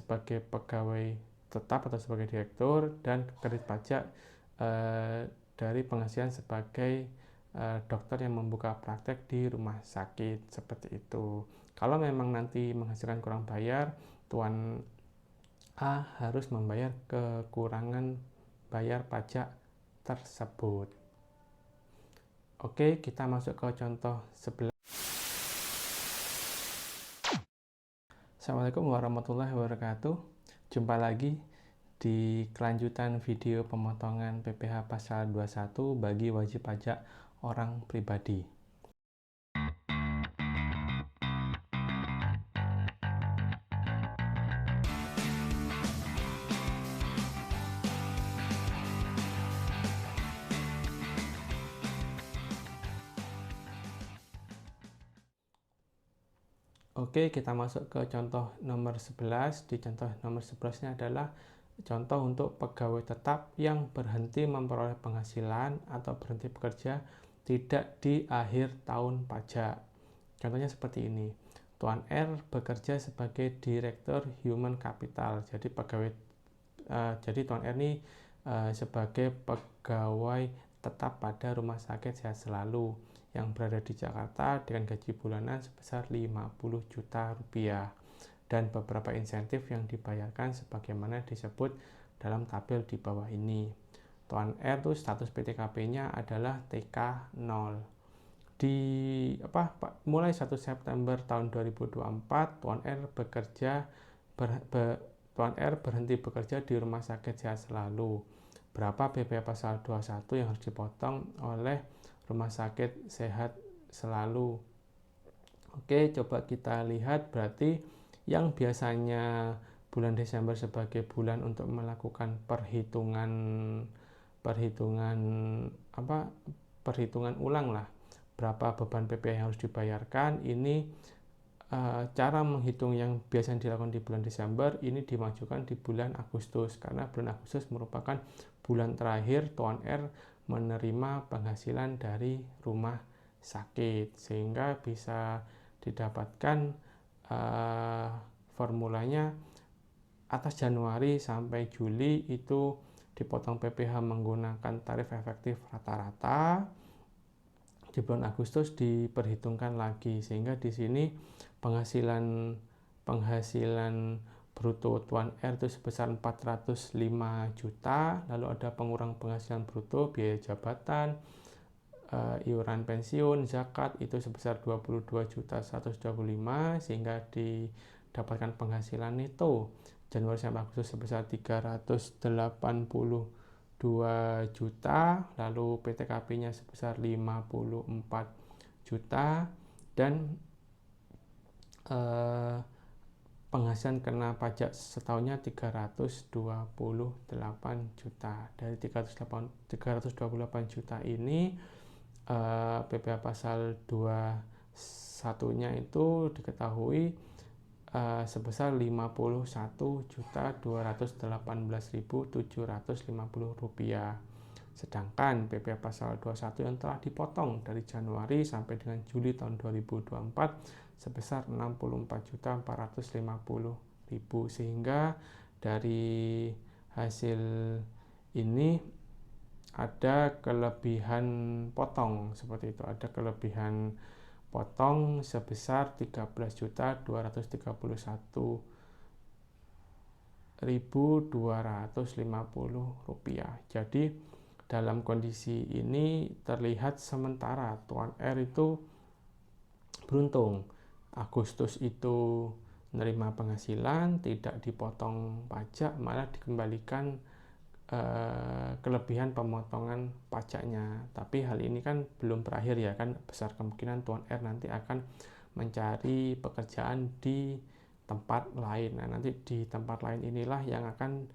sebagai pegawai tetap atau sebagai direktur, dan kredit pajak dari penghasilan sebagai dokter yang membuka praktek di rumah sakit, seperti itu. Kalau memang nanti menghasilkan kurang bayar, Tuan A harus membayar kekurangan bayar pajak tersebut. Oke, kita masuk ke contoh 11. Assalamualaikum warahmatullahi wabarakatuh. Jumpa lagi di kelanjutan video pemotongan PPh pasal 21 bagi wajib pajak orang pribadi. Oke, kita masuk ke contoh nomor 11. Di contoh nomor 11 ini adalah contoh untuk pegawai tetap yang berhenti memperoleh penghasilan atau berhenti bekerja tidak di akhir tahun pajak. Contohnya seperti ini. Tuan R bekerja sebagai Direktur Human Capital. Jadi Tuan R ini sebagai pegawai tetap pada Rumah Sakit Sehat Selalu yang berada di Jakarta dengan gaji bulanan sebesar 50 juta rupiah dan beberapa insentif yang dibayarkan sebagaimana disebut dalam tabel di bawah ini. Tuan R itu status PTKP-nya adalah TK 0. Mulai 1 September tahun 2024 Tuan R berhenti bekerja di Rumah Sakit Sehat Selalu. Berapa PPh pasal 21 yang harus dipotong oleh Rumah Sakit Sehat Selalu? Oke, coba kita lihat. Berarti yang biasanya bulan Desember sebagai bulan untuk melakukan perhitungan ulang lah, berapa beban PPh yang harus dibayarkan. Ini cara menghitung yang biasanya dilakukan di bulan Desember ini dimajukan di bulan Agustus, karena bulan Agustus merupakan bulan terakhir Tuan R menerima penghasilan dari rumah sakit, sehingga bisa didapatkan formulanya atas Januari sampai Juli itu dipotong PPh menggunakan tarif efektif rata-rata. Di bulan Agustus diperhitungkan lagi, sehingga di sini penghasilan bruto Tuan R itu sebesar 405 juta, lalu ada pengurang penghasilan bruto, biaya jabatan, iuran pensiun, zakat itu sebesar 22.125, sehingga didapatkan penghasilan neto Januari sampai Agustus sebesar 382 juta, lalu PTKP-nya sebesar 54 juta, dan penghasilan kena pajak setahunnya 328 juta. Dari 328 juta ini PPh pasal 21-nya itu diketahui sebesar 51.218.750 rupiah. Sedangkan PPh pasal 21 yang telah dipotong dari Januari sampai dengan Juli tahun 2024 sebesar 64.450.000, sehingga dari hasil ini ada kelebihan potong seperti itu. Ada kelebihan potong sebesar 13.231.250 rupiah. Jadi dalam kondisi ini terlihat sementara Tuan R itu beruntung. Agustus itu menerima penghasilan, tidak dipotong pajak, malah dikembalikan kelebihan pemotongan pajaknya. Tapi hal ini kan belum berakhir ya, kan besar kemungkinan Tuan R nanti akan mencari pekerjaan di tempat lain. Nah, nanti di tempat lain inilah yang akan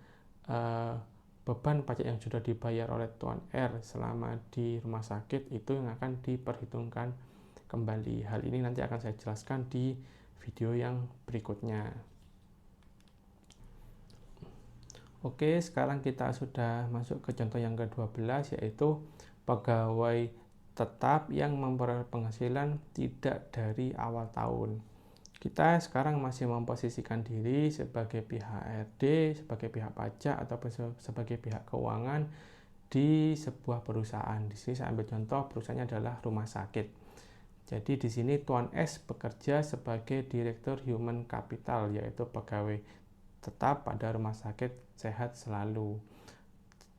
beban pajak yang sudah dibayar oleh Tuan R selama di rumah sakit itu yang akan diperhitungkan kembali. Hal ini nanti akan saya jelaskan di video yang berikutnya. Oke, sekarang kita sudah masuk ke contoh yang ke-12, yaitu pegawai tetap yang memperoleh penghasilan tidak dari awal tahun. Kita sekarang masih memposisikan diri sebagai pihak HRD, sebagai pihak pajak, ataupun sebagai pihak keuangan di sebuah perusahaan. Di sini saya ambil contoh, perusahaannya adalah rumah sakit. Jadi di sini Tuan S bekerja sebagai Direktur Human Capital, yaitu pegawai tetap pada Rumah Sakit Sehat Selalu.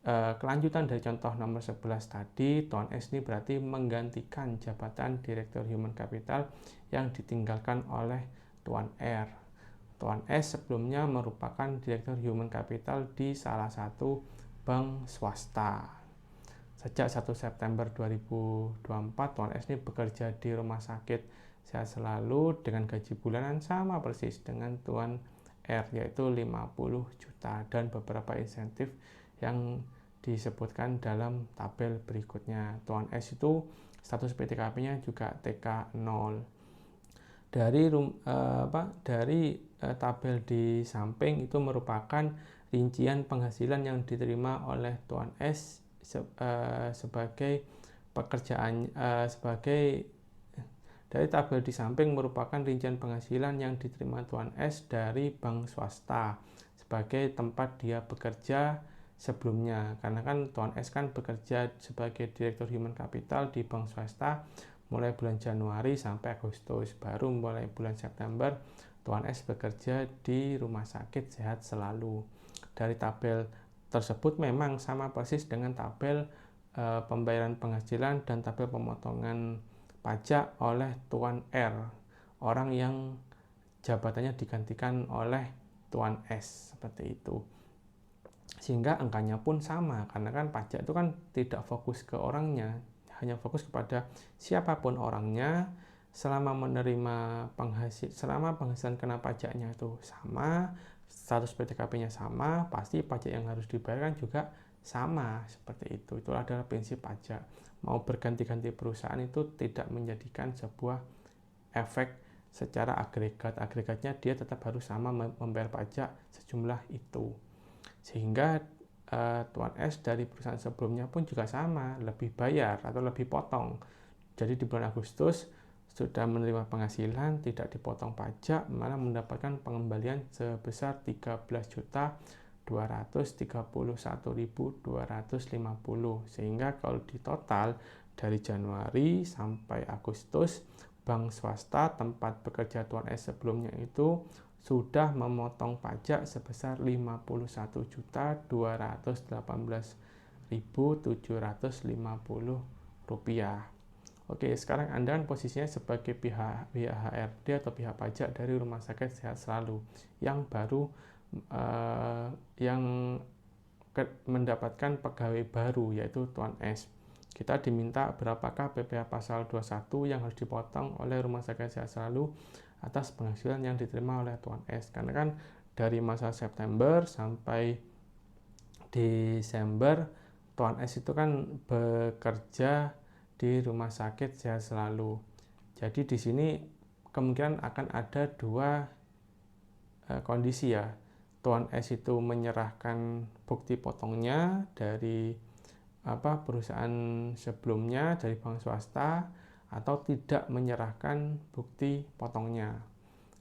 Kelanjutan dari contoh nomor 11 tadi, Tuan S ini berarti menggantikan jabatan Direktur Human Capital yang ditinggalkan oleh Tuan R. Tuan S sebelumnya merupakan Direktur Human Capital di salah satu bank swasta. Sejak 1 September 2024, Tuan S ini bekerja di Rumah Sakit Sehat Selalu dengan gaji bulanan sama persis dengan Tuan R, yaitu 50 juta, dan beberapa insentif yang disebutkan dalam tabel berikutnya. Tuan S itu status PTKP-nya juga TK 0. Dari tabel di samping itu merupakan rincian penghasilan yang diterima oleh Tuan S sebagai pekerjaan dari tabel di samping merupakan rincian penghasilan yang diterima Tuan S dari bank swasta sebagai tempat dia bekerja sebelumnya, karena kan Tuan S kan bekerja sebagai Direktur Human Capital di bank swasta mulai bulan Januari sampai Agustus, baru mulai bulan September Tuan S bekerja di Rumah Sakit Sehat Selalu. Dari tabel tersebut memang sama persis dengan tabel pembayaran penghasilan dan tabel pemotongan pajak oleh Tuan R, orang yang jabatannya digantikan oleh Tuan S, seperti itu. Sehingga angkanya pun sama, karena kan pajak itu kan tidak fokus ke orangnya, hanya fokus kepada siapapun orangnya. Selama penghasilan kena pajaknya itu sama, status PTKP-nya sama, pasti pajak yang harus dibayarkan juga sama, seperti itu. Itu adalah prinsip pajak. Mau berganti-ganti perusahaan itu tidak menjadikan sebuah efek secara agregatnya dia tetap harus sama membayar pajak sejumlah itu. Sehingga Tuan S dari perusahaan sebelumnya pun juga sama, lebih bayar atau lebih potong. Jadi di bulan Agustus sudah menerima penghasilan, tidak dipotong pajak, malah mendapatkan pengembalian sebesar 13.231.250, sehingga kalau di total dari Januari sampai Agustus, bank swasta tempat bekerja Tuan S sebelumnya itu sudah memotong pajak sebesar 51.218.750 rupiah. Oke, sekarang Anda posisinya sebagai pihak HRD atau pihak pajak dari Rumah Sakit Sehat Selalu yang baru mendapatkan pegawai baru, yaitu Tuan S. Kita diminta berapakah PPh pasal 21 yang harus dipotong oleh Rumah Sakit Sehat Selalu atas penghasilan yang diterima oleh Tuan S. Karena kan dari masa September sampai Desember, Tuan S itu kan bekerja di Rumah Sakit Sehat Selalu. Jadi di sini kemungkinan akan ada dua kondisi ya. Tuan S itu menyerahkan bukti potongnya dari perusahaan sebelumnya dari bank swasta, atau tidak menyerahkan bukti potongnya.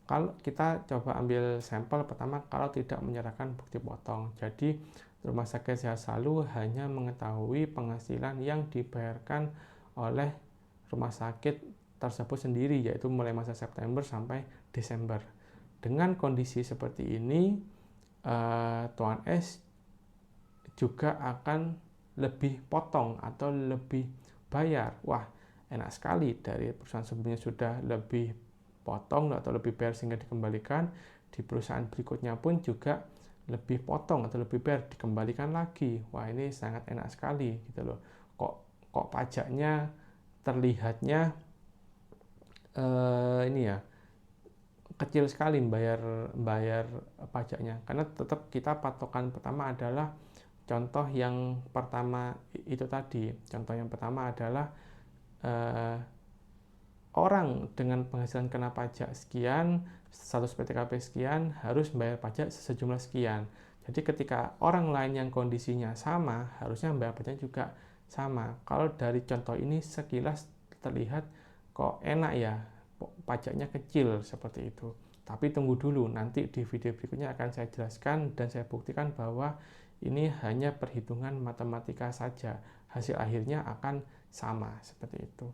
Kalau kita coba ambil sampel pertama, kalau tidak menyerahkan bukti potong, jadi Rumah Sakit Sehat Selalu hanya mengetahui penghasilan yang dibayarkan oleh rumah sakit tersebut sendiri, yaitu mulai masa September sampai Desember. Dengan kondisi seperti ini, Tuan S juga akan lebih potong atau lebih bayar. Wah, enak sekali, dari perusahaan sebelumnya sudah lebih potong atau lebih bayar sehingga dikembalikan, di perusahaan berikutnya pun juga lebih potong atau lebih bayar dikembalikan lagi. Wah, ini sangat enak sekali gitu loh. Kok pajaknya terlihatnya ini ya kecil sekali bayar pajaknya, karena tetap kita patokan pertama adalah contoh yang pertama itu tadi. Contoh yang pertama adalah orang dengan penghasilan kena pajak sekian, status PTKP sekian, harus bayar pajak sejumlah sekian. Jadi ketika orang lain yang kondisinya sama, harusnya bayar pajak juga sama. Kalau dari contoh ini sekilas terlihat kok enak ya, pajaknya kecil seperti itu. Tapi tunggu dulu, nanti di video berikutnya akan saya jelaskan dan saya buktikan bahwa ini hanya perhitungan matematika saja. Hasil akhirnya akan sama seperti itu.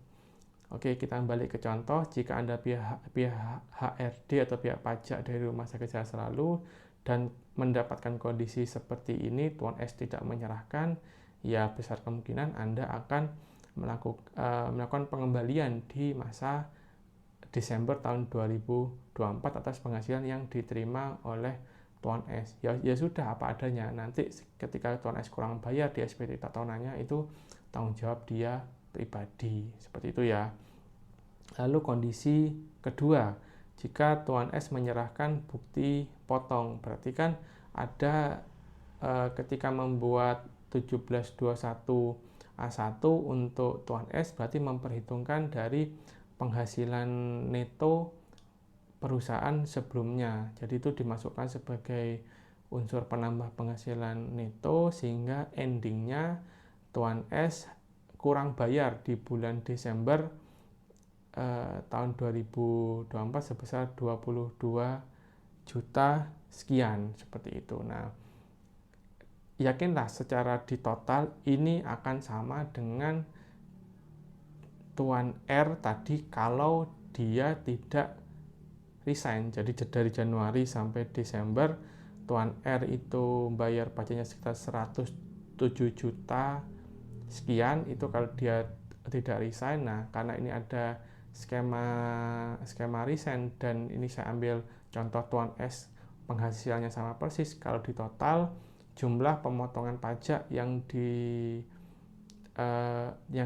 Oke, kita balik ke contoh. Jika Anda pihak HRD atau pihak pajak dari Rumah Sakit Sehat Selalu dan mendapatkan kondisi seperti ini, Tuan S tidak menyerahkan, ya besar kemungkinan Anda akan melakukan pengembalian di masa Desember tahun 2024 atas penghasilan yang diterima oleh Tuan S. Ya sudah, apa adanya. Nanti ketika Tuan S kurang bayar di SPT tahunannya, itu tanggung jawab dia pribadi. Seperti itu ya. Lalu kondisi kedua, jika Tuan S menyerahkan bukti potong, berarti kan ada ketika membuat 1721 A1 untuk Tuan S berarti memperhitungkan dari penghasilan neto perusahaan sebelumnya. Jadi itu dimasukkan sebagai unsur penambah penghasilan neto sehingga endingnya Tuan S kurang bayar di bulan Desember tahun 2024 sebesar 22 juta sekian seperti itu. Nah, yakinlah secara di total ini akan sama dengan Tuan R tadi kalau dia tidak resign. Jadi dari Januari sampai Desember Tuan R itu bayar pajaknya sekitar 107 juta sekian, itu kalau dia tidak resign. Nah, karena ini ada skema resign dan ini saya ambil contoh Tuan S penghasilannya sama persis, kalau di total jumlah pemotongan pajak yang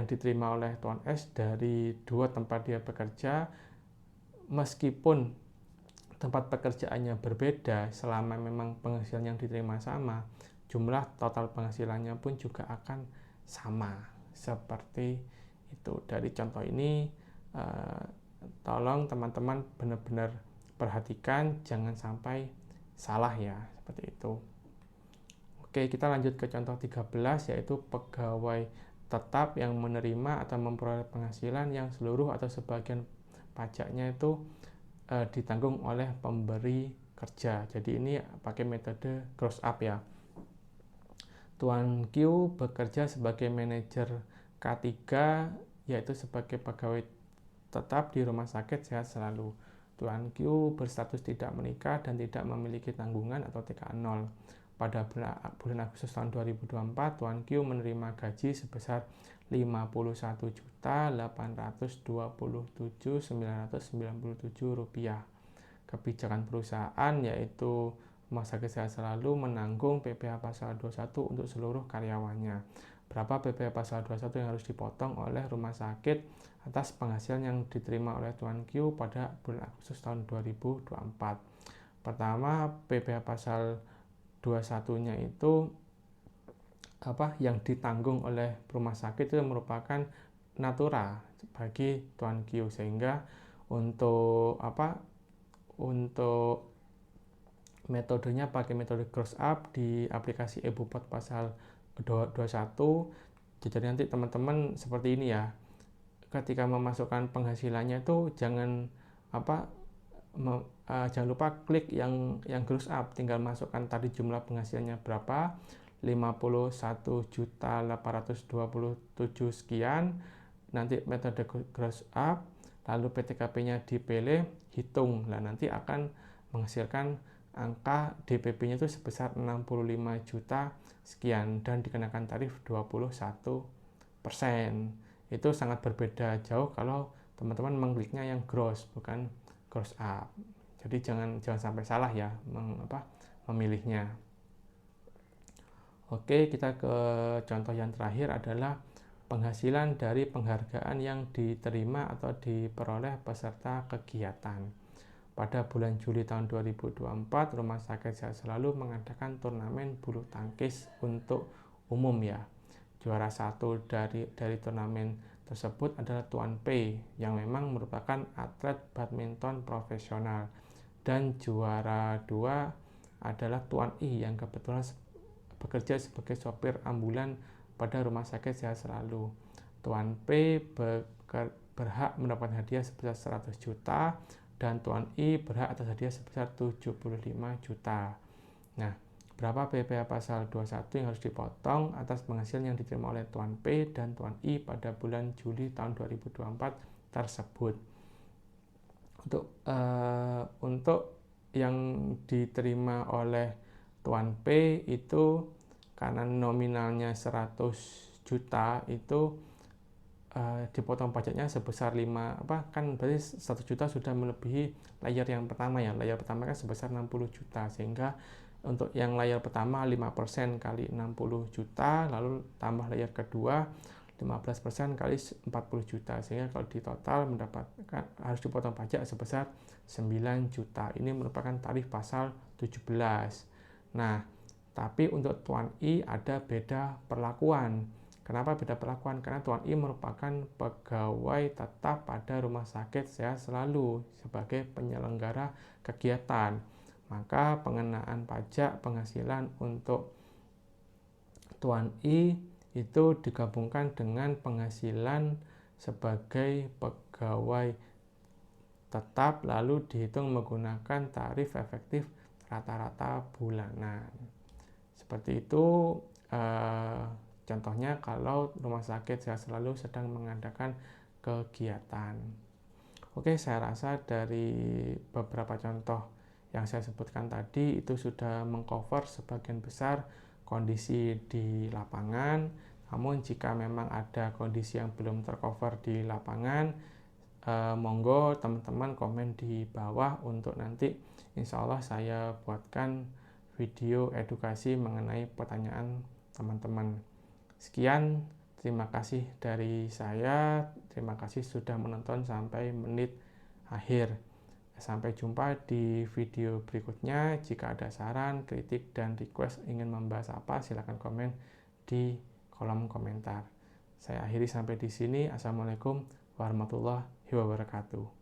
diterima oleh Tuan S dari dua tempat dia bekerja, meskipun tempat pekerjaannya berbeda, selama memang penghasilan yang diterima sama, jumlah total penghasilannya pun juga akan sama seperti itu. Dari contoh ini tolong teman-teman benar-benar perhatikan, jangan sampai salah ya, seperti itu. Oke, kita lanjut ke contoh 13, yaitu pegawai tetap yang menerima atau memperoleh penghasilan yang seluruh atau sebagian pajaknya itu ditanggung oleh pemberi kerja. Jadi ini pakai metode gross up ya. Tuan Q bekerja sebagai manajer K3, yaitu sebagai pegawai tetap di Rumah Sakit Sehat Selalu. Tuan Q berstatus tidak menikah dan tidak memiliki tanggungan atau TKA 0. Pada bulan Agustus tahun 2024, Tuan Q menerima gaji sebesar Rp51.827.997. Kebijakan perusahaan yaitu Rumah Sakit Sehat Selalu menanggung PPh pasal 21 untuk seluruh karyawannya. Berapa PPh pasal 21 yang harus dipotong oleh rumah sakit atas penghasilan yang diterima oleh Tuan Q pada bulan Agustus tahun 2024. Pertama, PPh pasal 21-nya itu yang ditanggung oleh rumah sakit itu merupakan natura bagi Tuan Q, sehingga untuk metodenya pakai metode gross up di aplikasi eBupot pasal 21. Jadi nanti teman-teman seperti ini ya, ketika memasukkan penghasilannya itu jangan lupa klik yang gross up, tinggal masukkan tadi jumlah penghasilannya berapa, 51.827 sekian, nanti metode gross up, lalu PTKP-nya dipilih, hitung, nanti akan menghasilkan angka DPP-nya itu sebesar 65 juta sekian dan dikenakan tarif 21%. Itu sangat berbeda jauh kalau teman-teman mengkliknya yang gross, bukan gross up. Jadi jangan sampai salah ya memilihnya. Oke, kita ke contoh yang terakhir adalah penghasilan dari penghargaan yang diterima atau diperoleh peserta kegiatan. Pada bulan Juli tahun 2024, Rumah Sakit Sehat Selalu mengadakan turnamen bulu tangkis untuk umum ya. Juara satu dari turnamen tersebut adalah Tuan P yang memang merupakan atlet badminton profesional, dan juara 2 adalah Tuan I yang kebetulan bekerja sebagai sopir ambulan pada Rumah Sakit Sehat Selalu. Tuan P berhak mendapat hadiah sebesar 100 juta dan Tuan I berhak atas hadiah sebesar 75 juta. Nah, berapa BPH pasal 21 yang harus dipotong atas penghasilan yang diterima oleh Tuan P dan Tuan I pada bulan Juli tahun 2024 tersebut. Untuk yang diterima oleh Tuan P itu karena nominalnya 100 juta itu dipotong pajaknya sebesar 5 kan berarti 1 juta sudah melebihi layer yang pertama ya. Layer pertama kan sebesar 60 juta, sehingga untuk yang layer pertama 5% kali 60 juta, lalu tambah layer kedua 15% kali 40 juta, sehingga kalau di total mendapatkan harus dipotong pajak sebesar 9 juta. Ini merupakan tarif pasal 17. Nah, tapi untuk Tuan I ada beda perlakuan. Kenapa beda perlakuan? Karena Tuan I merupakan pegawai tetap pada Rumah Sakit Sehat Selalu sebagai penyelenggara kegiatan. Maka pengenaan pajak penghasilan untuk Tuan I itu digabungkan dengan penghasilan sebagai pegawai tetap lalu dihitung menggunakan tarif efektif rata-rata bulanan. Seperti itu contohnya kalau Rumah Sakit Sehat Selalu sedang mengadakan kegiatan. Oke, saya rasa dari beberapa contoh yang saya sebutkan tadi itu sudah mengcover sebagian besar kondisi di lapangan. Namun jika memang ada kondisi yang belum tercover di lapangan, monggo teman-teman komen di bawah untuk nanti insya Allah saya buatkan video edukasi mengenai pertanyaan teman-teman. Sekian, terima kasih dari saya. Terima kasih sudah menonton sampai menit akhir. Sampai jumpa di video berikutnya. Jika ada saran, kritik, dan request ingin membahas apa, silakan komen di kolom komentar. Saya akhiri sampai di sini. Assalamualaikum warahmatullahi wabarakatuh.